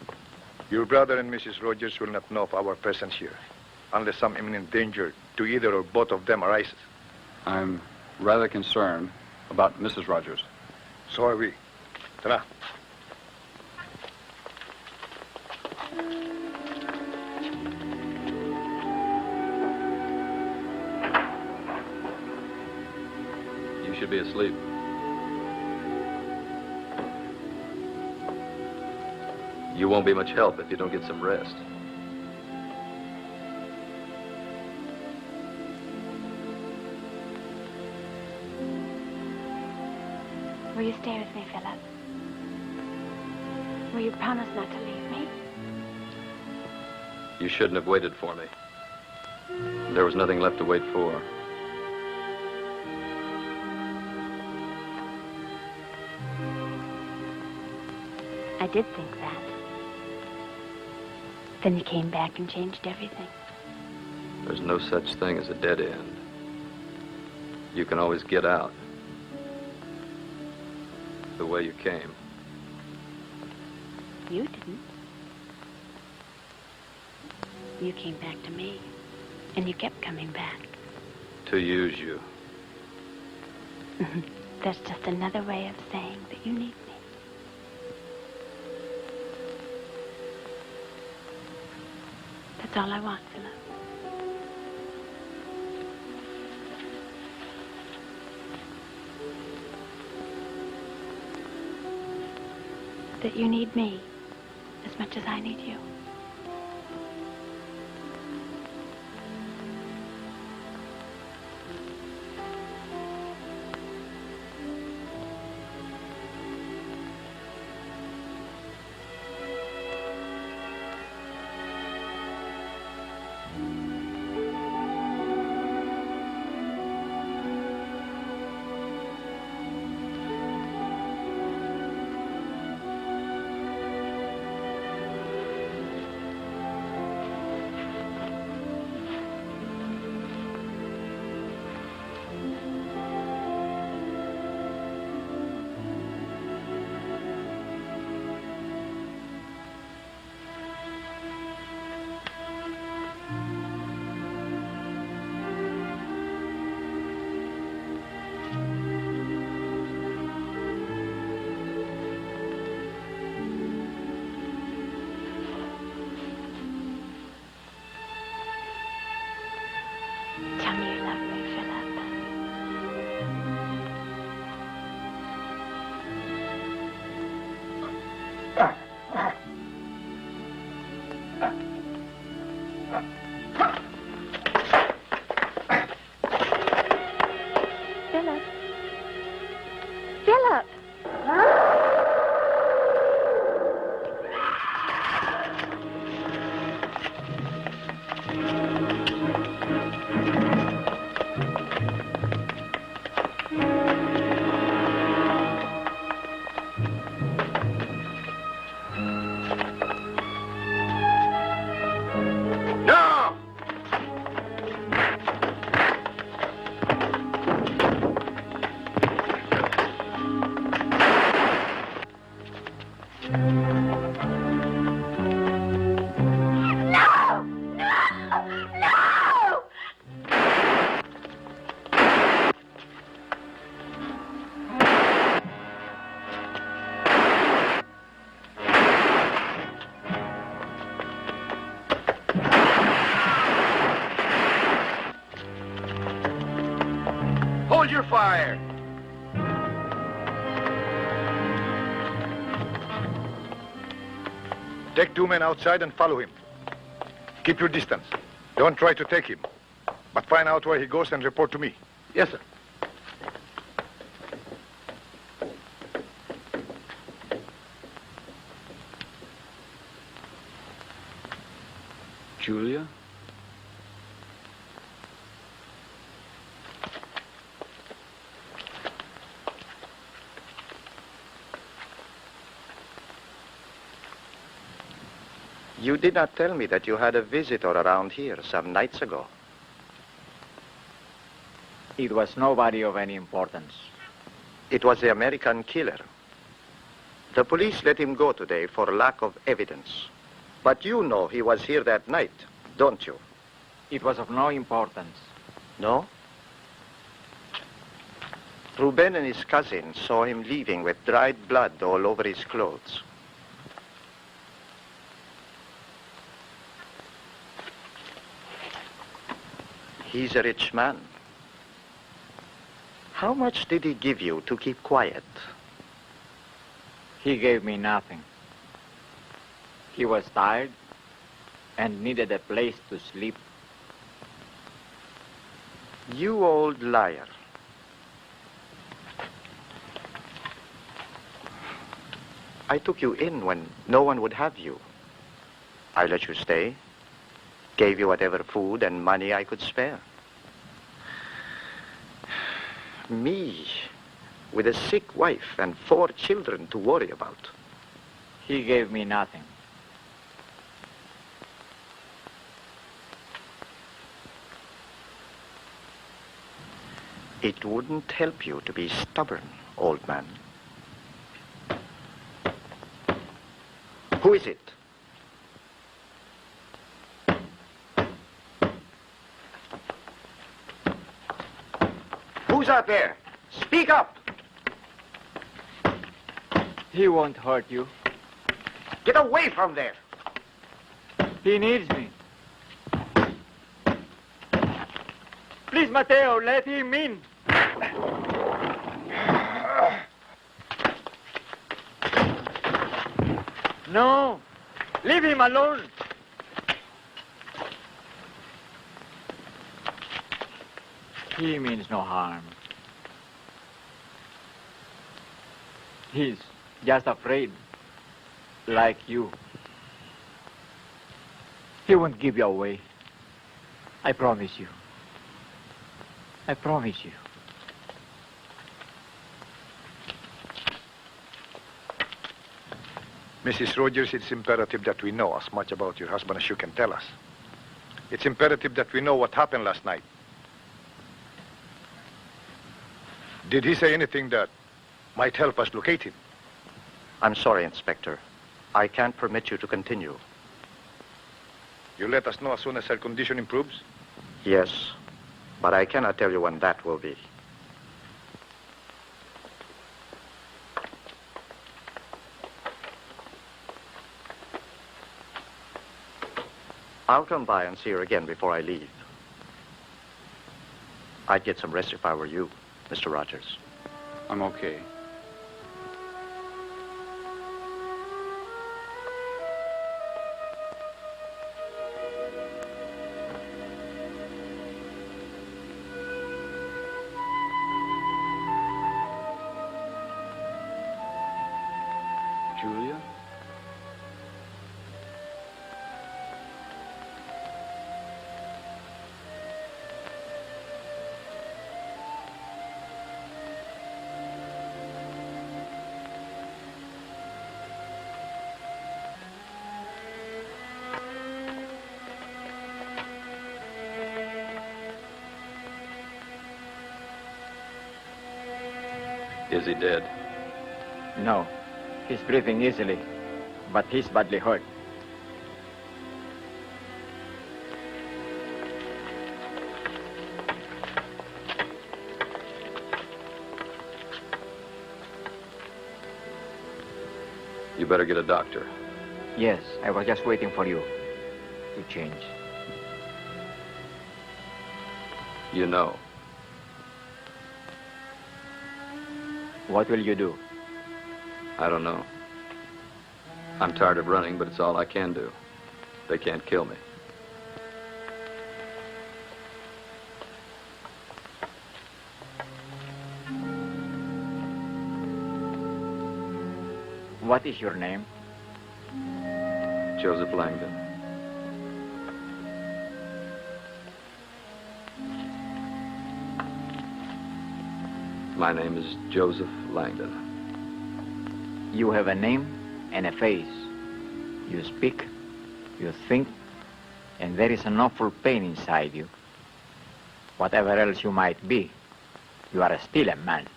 Speaker 1: Your brother and Mrs. Rogers will not know of our presence here, unless some imminent danger to either or both of them arises.
Speaker 9: I'm rather concerned about Mrs. Rogers.
Speaker 1: So are we. Tara.
Speaker 5: You should be asleep. You won't be much help if you don't get some rest.
Speaker 7: Will you stay with me, Philip? Will you promise not to leave me?
Speaker 5: You shouldn't have waited for me. There was nothing left to wait for.
Speaker 7: I did think that. Then you came back and changed everything.
Speaker 5: There's no such thing as a dead end. You can always get out. The way you came.
Speaker 7: You didn't. You came back to me, and you kept coming back.
Speaker 5: To use you.
Speaker 7: That's just another way of saying that you need me. That's all I want, Philip. That you need me as much as I need you. Tell me you love me, Philip. Philip. Philip.
Speaker 14: No! Hold your fire!
Speaker 1: Take 2 men outside and follow him. Keep your distance. Don't try to take him. But find out where he goes and report to me.
Speaker 8: Yes, sir.
Speaker 9: Julia?
Speaker 16: You did not tell me that you had a visitor around here some nights ago.
Speaker 12: It was nobody of any importance.
Speaker 16: It was the American killer. The police let him go today for lack of evidence. But you know he was here that night, don't you?
Speaker 12: It was of no importance.
Speaker 16: No? Ruben and his cousin saw him leaving with dried blood all over his clothes. He's a rich man. How much did he give you to keep quiet?
Speaker 12: He gave me nothing. He was tired and needed a place to sleep.
Speaker 16: You old liar. I took you in when no one would have you. I let you stay. Gave you whatever food and money I could spare. Me, with a sick wife and 4 children to worry about.
Speaker 12: He gave me nothing.
Speaker 16: It wouldn't help you to be stubborn, old man. Who is it? Who's out there? Speak up.
Speaker 12: He won't hurt you.
Speaker 16: Get away from there.
Speaker 12: He needs me. Please, Mateo, let him in. No, leave him alone. He means no harm. He's just afraid, like you. He won't give you away. I promise you. I promise you.
Speaker 1: Mrs. Rogers, it's imperative that we know as much about your husband as you can tell us. It's imperative that we know what happened last night. Did he say anything that might help us locate him?
Speaker 16: I'm sorry, Inspector. I can't permit you to continue.
Speaker 1: You let us know as soon as her condition improves?
Speaker 16: Yes, but I cannot tell you when that will be. I'll come by and see her again before I leave. I'd get some rest if I were you, Mr. Rogers.
Speaker 9: I'm okay. Julia?
Speaker 5: Is he dead?
Speaker 12: No, he's breathing easily, but he's badly hurt.
Speaker 5: You better get a doctor.
Speaker 12: Yes, I was just waiting for you to change.
Speaker 5: You know.
Speaker 12: What will you do?
Speaker 5: I don't know. I'm tired of running, but it's all I can do. They can't kill me.
Speaker 12: What is your name?
Speaker 5: Joseph Langdon. My name is Joseph Langdon.
Speaker 12: You have a name and a face. You speak, you think, and there is an awful pain inside you. Whatever else you might be, you are still a man.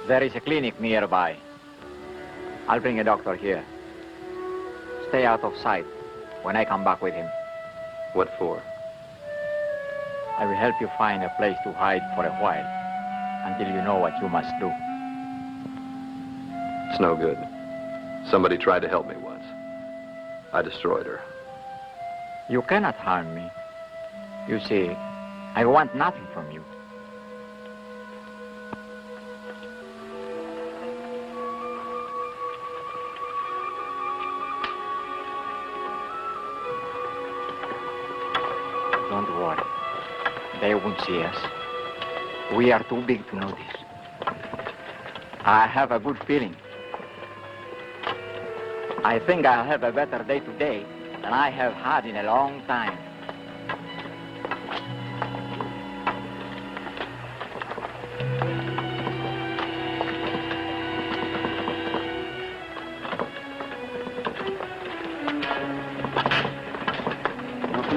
Speaker 12: There is a clinic nearby. I'll bring a doctor here. Stay out of sight when I come back with him.
Speaker 5: What for?
Speaker 12: I will help you find a place to hide for a while until you know what you must do.
Speaker 5: It's no good. Somebody tried to help me once. I destroyed her.
Speaker 12: You cannot harm me. You see, I want nothing from you. Don't worry. They won't see us. We are too big to notice. I have a good feeling. I think I'll have a better day today than I have had in a long time.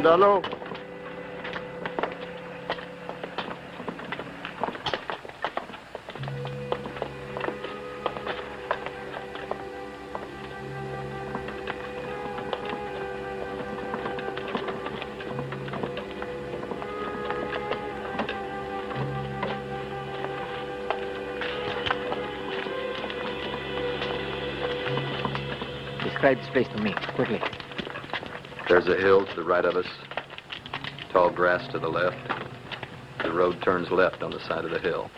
Speaker 8: Dalo.
Speaker 12: describe this place to me, quickly.
Speaker 5: There's a hill to the right of us, tall grass to the left. The road turns left on the side of the hill.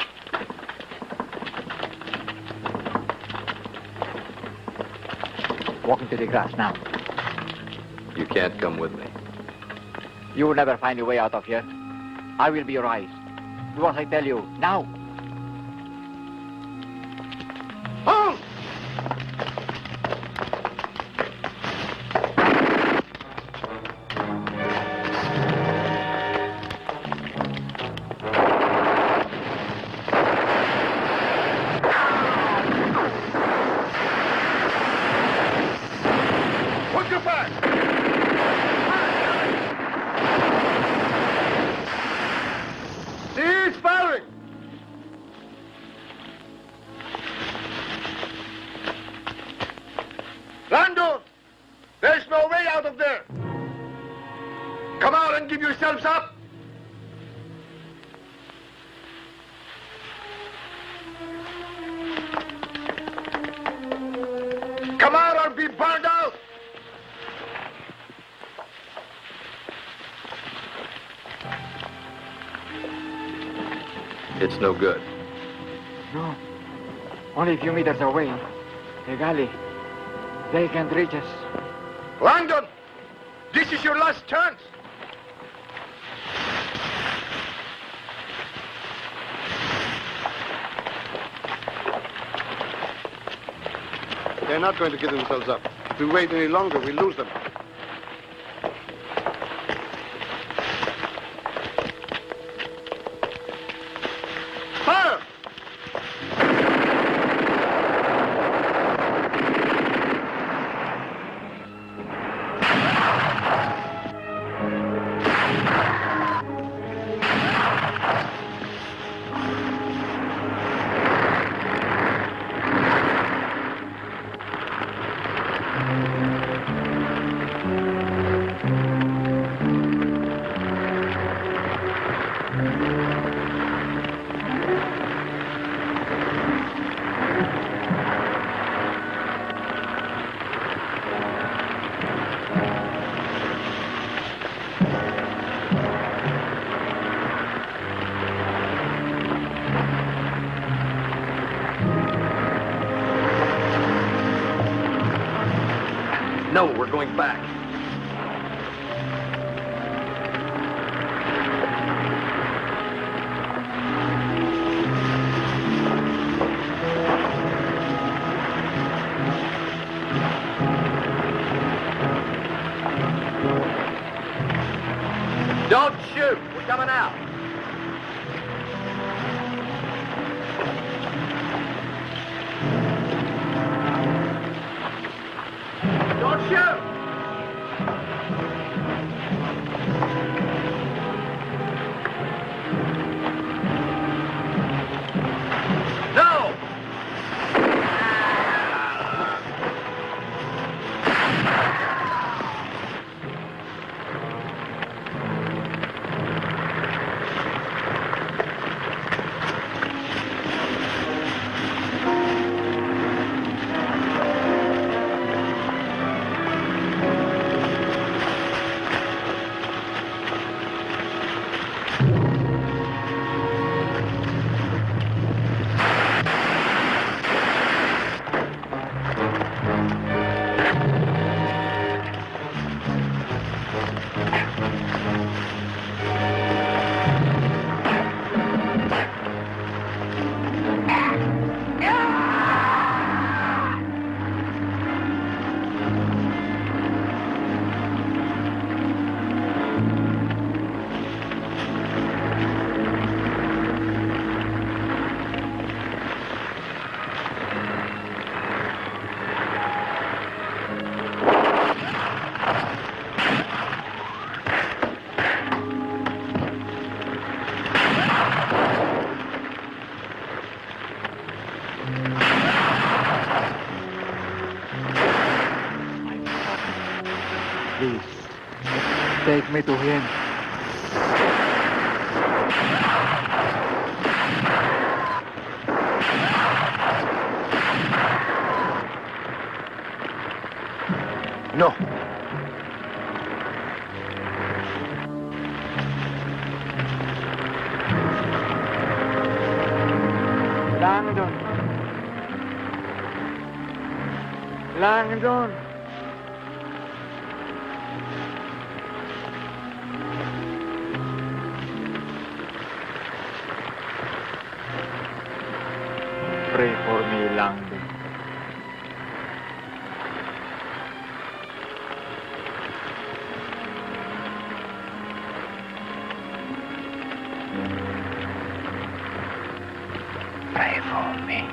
Speaker 12: Walk into the grass now.
Speaker 5: You can't come with me.
Speaker 12: You will never find a way out of here. I will be your eyes. Do as I tell you, now.
Speaker 16: Hold!
Speaker 1: Hold your fire! He's firing! Landon! There's no way out of there! Come out and give yourselves up! Come out or be burned out!
Speaker 5: It's no good.
Speaker 12: No. Only a few meters away. A galley. They can't reach us.
Speaker 1: Langdon! This is your last chance!
Speaker 8: They're not going to give themselves up. If we wait any longer, we'll lose them.
Speaker 1: Fire!
Speaker 5: No, we're going back.
Speaker 14: Don't shoot. We're coming out. Don't shoot. No.
Speaker 12: Please, take me to him.
Speaker 4: No.
Speaker 12: Langdon. Langdon. Pray for me, Langdon.
Speaker 4: Pray for me.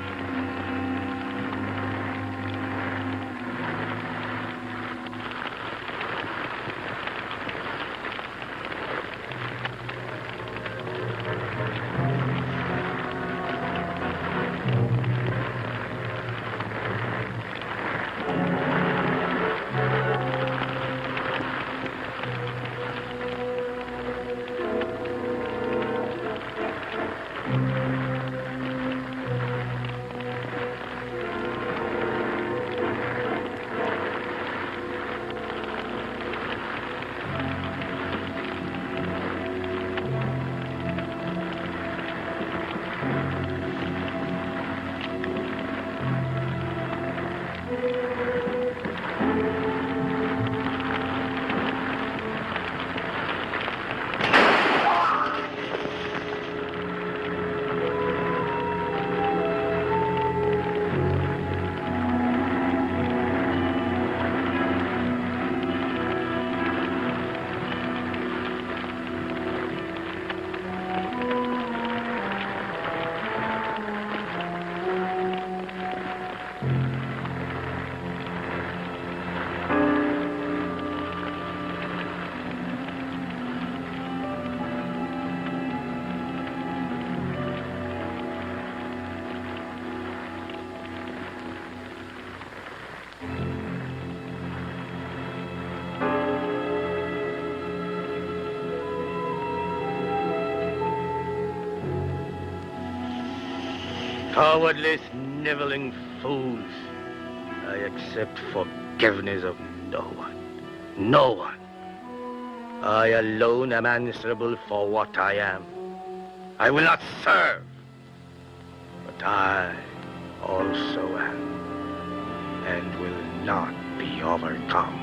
Speaker 4: Cowardly, sniveling fools. I accept forgiveness of no one. No one. I alone am answerable for what I am. I will not serve, but I also am, and will not be overcome.